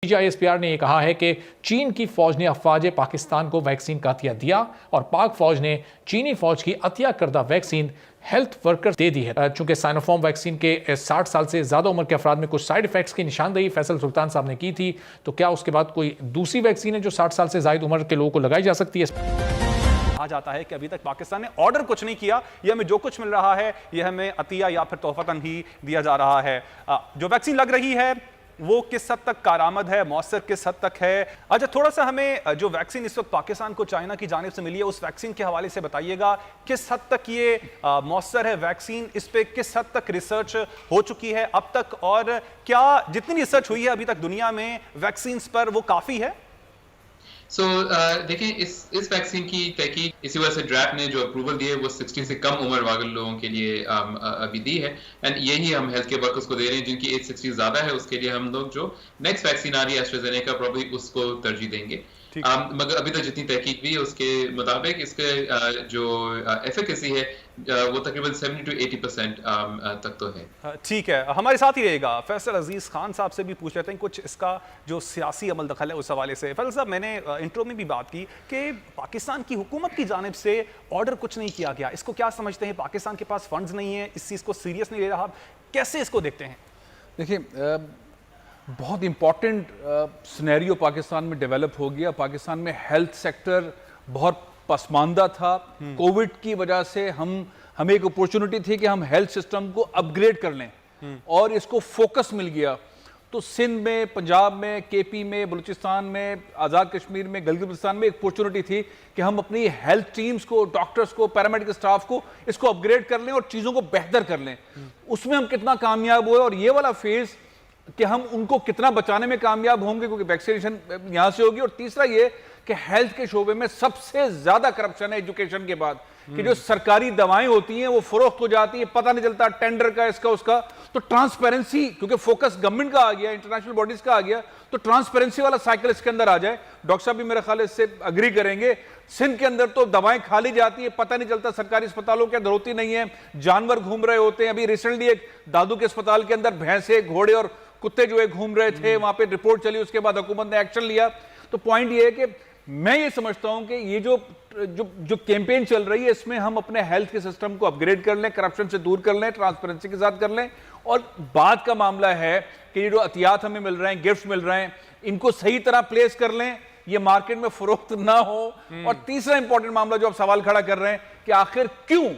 ISPR ने यह कहा है कि चीन की फौज ने अफवाज पाकिस्तान को वैक्सीन का अतिया दिया और पाक फौज ने चीनी फौज की अतिया करदा वैक्सीन हेल्थ वर्कर्स दे दी है। चूंकि साइनोफार्म वैक्सीन के 60 साल से ज्यादा उम्र के अफराद में कुछ साइड इफेक्ट्स की निशानदेही फैसल सुल्तान साहब ने की थी, तो क्या उसके बाद कोई दूसरी वैक्सीन है जो 60 साल से ज्यादा उम्र के लोगों को लगाई जा सकती है? कहा जाता है कि अभी तक पाकिस्तान ने ऑर्डर कुछ नहीं किया, यह हमें जो कुछ मिल रहा है यह हमें अतिया या फिर तोहफतन ही दिया जा रहा है। जो वैक्सीन लग रही है वो किस हद तक कारआमद है, मौसर किस हद तक है? अच्छा, थोड़ा सा हमें जो वैक्सीन इस वक्त पाकिस्तान को चाइना की जानिब से मिली है उस वैक्सीन के हवाले से बताइएगा। किस हद तक ये मौसर है वैक्सीन, इस पे किस हद तक रिसर्च हो चुकी है अब तक, और क्या जितनी रिसर्च हुई है अभी तक दुनिया में वैक्सीन पर वो काफ़ी है? देखिए, इस वैक्सीन की तहकीक इसी वजह से ड्रैप ने जो अप्रूवल दी है वो 60 से कम उम्र वाले लोगों के लिए अभी दी है, एंड यही हम हेल्थ केयर वर्कर्स को दे रहे हैं जिनकी एज 60 ज्यादा है। उसके लिए हम लोग जो नेक्स्ट वैक्सीन आ रही है एस्ट्राजेनेका प्रॉब्ली उसको तरजीह देंगे। मगर अभी तक जितनी तहकीक भी है उसके मुताबिक इसके जो एफिकेसी है वो तकरीबन 70 to 80% तक तो है। ठीक है, हमारे साथ ही रहेगा फैसल अजीज खान साहब से भी पूछ लेते हैं कुछ इसका जो सियासी अमल दखल है उस हवाले से। फैसल साहब, मैंने इंट्रो में भी बात की कि पाकिस्तान की हुकूमत की जानिब से ऑर्डर कुछ नहीं किया गया, इसको क्या समझते हैं? पाकिस्तान के पास फंड्स नहीं है, इस चीज़ को सीरियस नहीं ले रहा, कैसे इसको देखते हैं? देखिए, बहुत इंपॉर्टेंट सिनेरियो पाकिस्तान में डेवलप हो गया। पाकिस्तान में हेल्थ सेक्टर बहुत पसमानदा था। कोविड की वजह से हमें एक अपॉर्चुनिटी थी कि हम हेल्थ सिस्टम को अपग्रेड कर लें और इसको फोकस मिल गया। तो सिंध में, पंजाब में, केपी में, बलूचिस्तान में, आज़ाद कश्मीर में, गिलगित-बल्तिस्तान में एक अपॉर्चुनिटी थी कि हम अपनी हेल्थ टीम्स को, डॉक्टर्स को, पैरामेडिकल स्टाफ को इसको अपग्रेड कर लें और चीज़ों को बेहतर कर लें। उसमें हम कितना कामयाब हुए और ये वाला फेज़ कि हम उनको कितना बचाने में कामयाब होंगे, क्योंकि वैक्सीनेशन यहां से होगी। और तीसरा ये कि हेल्थ के शोबे में सबसे ज्यादा करप्शन है एजुकेशन के बाद, कि जो सरकारी दवाएं होती हैं वो फरोख्त हो जाती है, पता नहीं चलता टेंडर का, इसका उसका। तो ट्रांसपेरेंसी, क्योंकि फोकस गवर्नमेंट का आ गया, इंटरनेशनल बॉडीज का आ गया, तो ट्रांसपेरेंसी वाला साइकिल इसके अंदर आ जाए। डॉक्टर साहब भी मेरा ख्याल इससे अग्री करेंगे। सिंध के अंदर तो दवाएं खाली जाती है, पता नहीं चलता, सरकारी अस्पतालों के अंदर होती नहीं है, जानवर घूम रहे होते हैं। अभी रिसेंटली एक दादू के अस्पताल के अंदर भैंसे, घोड़े और कुत्ते जो है घूम रहे थे, वहां पे रिपोर्ट चली, उसके बाद हुकूमत ने एक्शन लिया। तो पॉइंट ये है कि मैं ये समझता हूं कि ये जो कैंपेन चल रही है इसमें हम अपने हेल्थ के सिस्टम को अपग्रेड कर लें, करप्शन से दूर कर लें, ट्रांसपेरेंसी के साथ कर लें। और बात का मामला है कि ये जो अतियात हमें मिल रहे हैं, गिफ्ट मिल रहे हैं, इनको सही तरह प्लेस कर लें, ये मार्केट में फरोख्त ना हो। और तीसरा इंपॉर्टेंट मामला जो आप सवाल खड़ा कर रहे हैं कि आखिर क्यों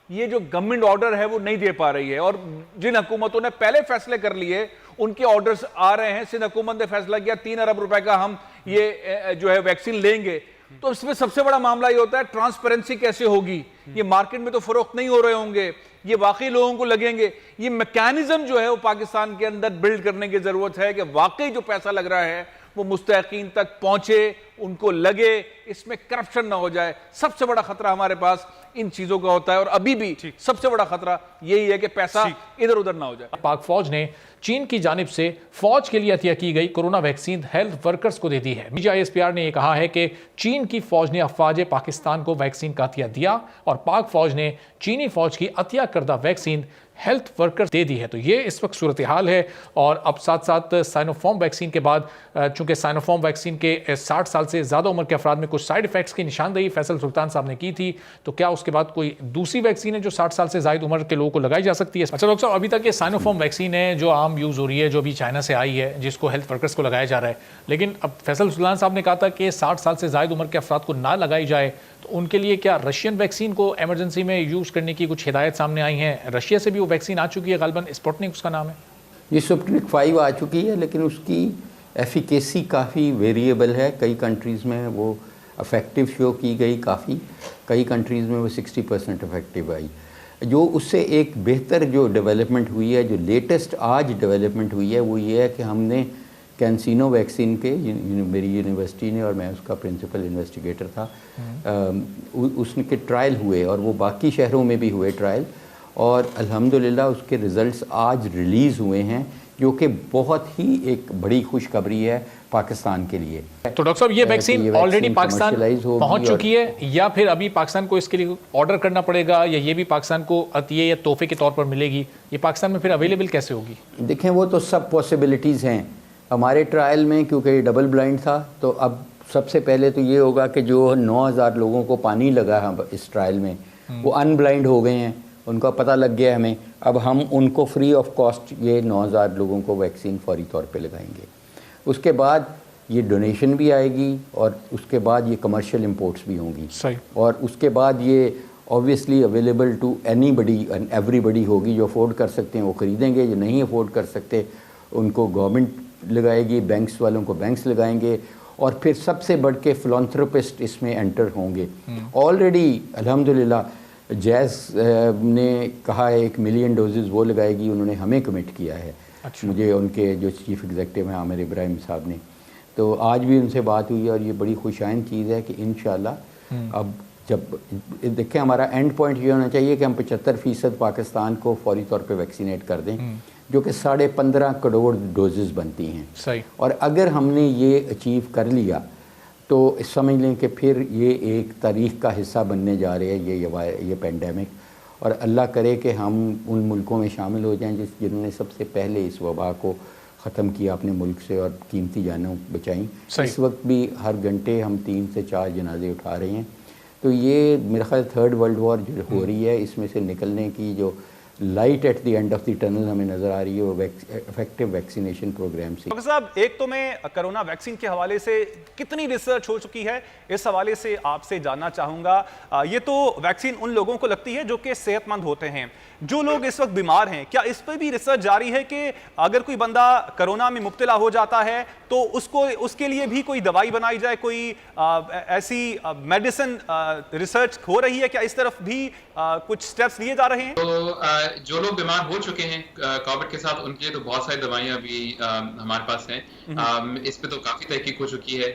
ये जो गवर्नमेंट ऑर्डर है वो नहीं दे पा रही है, और जिन हुकूमतों ने पहले फैसले कर लिए उनके ऑर्डर्स आ रहे हैं। सिंध हुकूमत ने फैसला किया 3 अरब रुपए का हम ये जो है वैक्सीन लेंगे। तो इसमें सबसे बड़ा मामला ये होता है ट्रांसपेरेंसी कैसे होगी। ये मार्केट में तो फरोख्त नहीं हो रहे होंगे, ये वाकई लोगों को लगेंगे। ये मैकेनिज्म जो है वो पाकिस्तान के अंदर बिल्ड करने की जरूरत है कि वाकई जो पैसा लग रहा है वो मुस्तहकीन तक पहुंचे, उनको लगे, इसमें करप्शन ना हो जाए। सबसे बड़ा खतरा हमारे पास इन चीजों का होता है, और अभी भी सबसे बड़ा खतरा यही है कि पैसा इधर उधर ना हो जाए। पाक फौज ने चीन की जानिब से फौज के लिए अतिया की गई कोरोना वैक्सीन हेल्थ वर्कर्स को दे दी है। ISPR ने यह कहा है कि चीन की फौज ने अफवाज पाकिस्तान को वैक्सीन का अतिया दिया और पाक फौज ने चीनी फौज की अतिया करदा वैक्सीन हेल्थ वर्कर्स दे दी है। तो ये इस वक्त सूरत हाल है। और अब साथ साथ साइनोफार्म वैक्सीन के बाद, चूंकि साइनोफार्म वैक्सीन के 60 साल से ज़्यादा उम्र के अफराद में कुछ साइड इफेक्ट्स की निशानदेही फैसल सुल्तान साहब ने की थी, तो क्या उसके बाद कोई दूसरी वैक्सीन है जो 60 साल से ज़्यादा उम्र के लोगों को लगाई जा सकती है? अच्छा डॉक्टर साहब, अभी तक ये साइनोफार्म वैक्सीन है जो आम यूज़ हो रही है, जो भी चाइना से आई है, जिसको हेल्थ वर्कर्स को लगाया जा रहा है। लेकिन अब फैसल सुल्तान साहब ने कहा था कि 60 साल से ज़्यादा उम्र के अफराद को ना लगाई जाए, तो उनके लिए क्या रशियन वैक्सीन को एमरजेंसी में यूज़ करने की कुछ हिदायत सामने आई हैं? रशिया से भी वो वैक्सीन आ चुकी है, गालिबन स्पुतनिक उसका नाम है। ये स्पुतनिक 5 आ चुकी है, लेकिन उसकी एफिकेसी काफ़ी वेरिएबल है। कई कंट्रीज़ में वो इफ़ेक्टिव शो की गई काफ़ी, कई कंट्रीज़ में वो 60% इफ़ेक्टिव आई। जो उससे एक बेहतर जो डेवलपमेंट हुई है, जो लेटेस्ट आज डेवलपमेंट हुई है, वो ये है कि हमने कैंसिनो वैक्सीन के मेरी यूनिवर्सिटी ने, और मैं उसका प्रिंसिपल इन्वेस्टिगेटर था, उसके ट्रायल हुए और वो बाकी शहरों में भी हुए ट्रायल, और अल्हम्दुलिल्लाह उसके रिज़ल्ट्स आज रिलीज़ हुए हैं, जो कि बहुत ही एक बड़ी खुशखबरी है पाकिस्तान के लिए। तो डॉक्टर साहब, ये वैक्सीन ऑलरेडी पाकिस्तान पहुंच चुकी है या फिर अभी पाकिस्तान को इसके लिए ऑर्डर करना पड़ेगा, या ये भी पाकिस्तान को अतिये या तोहफे के तौर पर मिलेगी? ये पाकिस्तान में फिर अवेलेबल कैसे होगी? देखें, वो तो सब पॉसिबिलिटीज़ हैं, हमारे ट्रायल में क्योंकि ये डबल ब्लाइंड था, तो अब सबसे पहले तो ये होगा कि जो 9,000 लोगों को पानी लगा है इस ट्रायल में, वो अनब्लाइंड हो गए हैं, उनका पता लग गया हमें। अब हम उनको फ्री ऑफ कॉस्ट ये 9,000 लोगों को वैक्सीन फौरी तौर पे लगाएंगे। उसके बाद ये डोनेशन भी आएगी और उसके बाद ये कमर्शियल इंपोर्ट्स भी होंगी। सही। और उसके बाद ये obviously available to anybody and everybody होगी। जो अफोर्ड कर सकते हैं वो ख़रीदेंगे, जो नहीं अफोर्ड कर सकते उनको गवर्नमेंट लगाएगी, बैंक्स वालों को बैंक्स लगाएंगे, और फिर सबसे बढ़ के फिलॉन्थ्रोपिस्ट इसमें एंटर होंगे। ऑलरेडी अल्हम्दुलिल्लाह जैज़ ने कहा है 1 मिलियन डोजेज़ वो लगाएगी, उन्होंने हमें कमिट किया है। अच्छा। मुझे उनके जो चीफ़ एग्जीक्यूटिव हैं आमिर इब्राहिम साहब ने, तो आज भी उनसे बात हुई और ये बड़ी खुशाइन चीज़ है कि इंशाल्लाह अब जब देखें हमारा एंड पॉइंट ये होना चाहिए कि हम 75% पाकिस्तान को फौरी तौर पे वैक्सीनेट कर दें, जो कि 15.5 करोड़ डोजेज़ बनती हैं। सही। और अगर हमने ये अचीव कर लिया तो समझ लें कि फिर ये एक तारीख़ का हिस्सा बनने जा रहे हैं ये पेंडेमिक, और अल्लाह करे कि हम उन मुल्कों में शामिल हो जाएं जिन्होंने सबसे पहले इस वबा को ख़त्म किया अपने मुल्क से और कीमती जानें बचाई। इस वक्त भी हर घंटे हम 3 से 4 जनाजे उठा रहे हैं। तो ये मेरा ख्याल 3rd वर्ल्ड वॉर जो हो रही है, इसमें से निकलने की जो light at the end of the tunnel हमें नज़र आ रही है वो इफेक्टिव वैक्सीनेशन प्रोग्राम से। डॉक्टर साहब, एक तो मैं कोरोना वैक्सीन के हवाले से कितनी रिसर्च हो चुकी है इस हवाले से आपसे जानना चाहूँगा। ये तो वैक्सीन उन लोगों को लगती है जो कि सेहतमंद होते हैं, जो लोग इस वक्त बीमार हैं, क्या इस पर भी रिसर्च जारी है कि अगर कोई बंदा कोरोना में मुब्तला हो जाता है तो उसके लिए भी कोई दवाई बनाई जाए, कोई ऐसी मेडिसिन रिसर्च हो रही है क्या? इस तरफ भी कुछ स्टेप्स लिए जा रहे हैं? तो जो लोग बीमार हो चुके हैं कोविड के साथ, उनके लिए तो बहुत सारी दवाइयां भी हमारे पास हैं। इस पे तो काफी तहकीक हो चुकी है,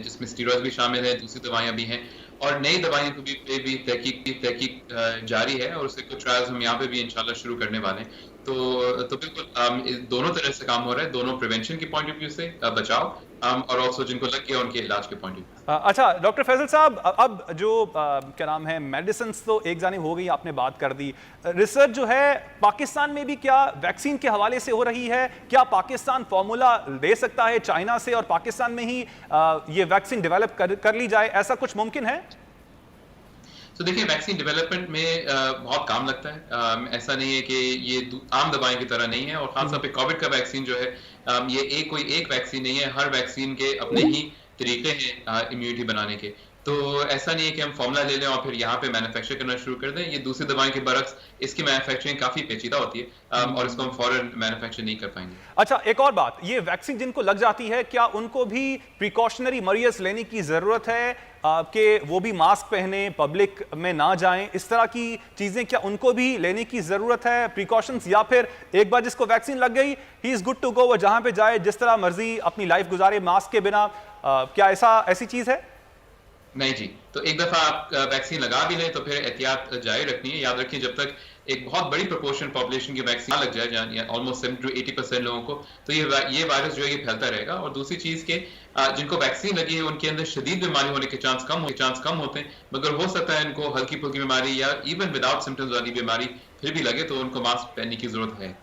जिसमें स्टीरॉयड भी शामिल है, दूसरी दवाइयां भी हैं, और नई दवाइयों को भी तहकीक जारी है, और उसके कुछ ट्रायल्स हम यहाँ पे भी इंशाल्लाह शुरू करने वाले हैं। तो बिल्कुल दोनों तरह से काम हो रहा है, दोनों प्रिवेंशन के पॉइंट ऑफ व्यू से बचाव, और ऑल्सो जिनको लग गया उनके इलाज के पॉइंट ऑफ व्यू। अच्छा डॉक्टर फैसल साहब, अब जो क्या नाम है, मेडिसिन तो एक जानिब हो गई, आपने बात कर दी, रिसर्च जो है पाकिस्तान में भी क्या वैक्सीन के हवाले से हो रही है? क्या पाकिस्तान फॉर्मूला दे सकता है चाइना से और पाकिस्तान में ही ये वैक्सीन डेवलप कर ली जाए, ऐसा कुछ मुमकिन है? तो देखिए, वैक्सीन डेवलपमेंट में बहुत काम लगता है। ऐसा नहीं है कि ये आम दवाई की तरह नहीं है, और खासतौर पे कोविड का वैक्सीन जो है, ये कोई एक वैक्सीन नहीं है, हर वैक्सीन के अपने ही तरीके हैं इम्यूनिटी बनाने के। तो ऐसा नहीं है कि हम फॉर्मूला ले लें और फिर यहाँ पे मैन्युफैक्चर करना शुरू कर दें। ये दूसरी दवाओं के बरक्स इसकी मैन्युफैक्चरिंग काफी पेचीदा होती है, और इसको हम फौरन मैन्युफैक्चर नहीं कर पाएंगे। अच्छा, एक और बात, ये वैक्सीन जिनको लग जाती है, क्या उनको भी प्रिकॉशनरी मरीज लेने की जरूरत है कि वो भी मास्क पहने, पब्लिक में ना जाएं, इस तरह की चीजें क्या उनको भी लेने की जरूरत है, प्रिकॉशंस? या फिर एक बार जिसको वैक्सीन लग गई he is good to go, वो जहां पे जाए जिस तरह मर्जी अपनी लाइफ गुजारे मास्क के बिना? क्या ऐसी चीज है? नहीं जी, तो एक दफा आप वैक्सीन लगा भी लें तो फिर एहतियात जारी रखनी है। याद रखिए, जब तक एक बहुत बड़ी प्रोपोर्शन पॉपुलेशन की वैक्सीन लग जाए, ऑलमोस्ट 70 to 80% लोगों को, तो ये वायरस जो है ये फैलता रहेगा। और दूसरी चीज के जिनको वैक्सीन लगी है उनके अंदर शदीद बीमारी होने के चांस कम होते हैं, मगर हो सकता है इनको हल्की फुल्की बीमारी या इवन विदाउट सिम्टम्स वाली बीमारी फिर भी लगे, तो उनको मास्क पहनने की जरूरत है।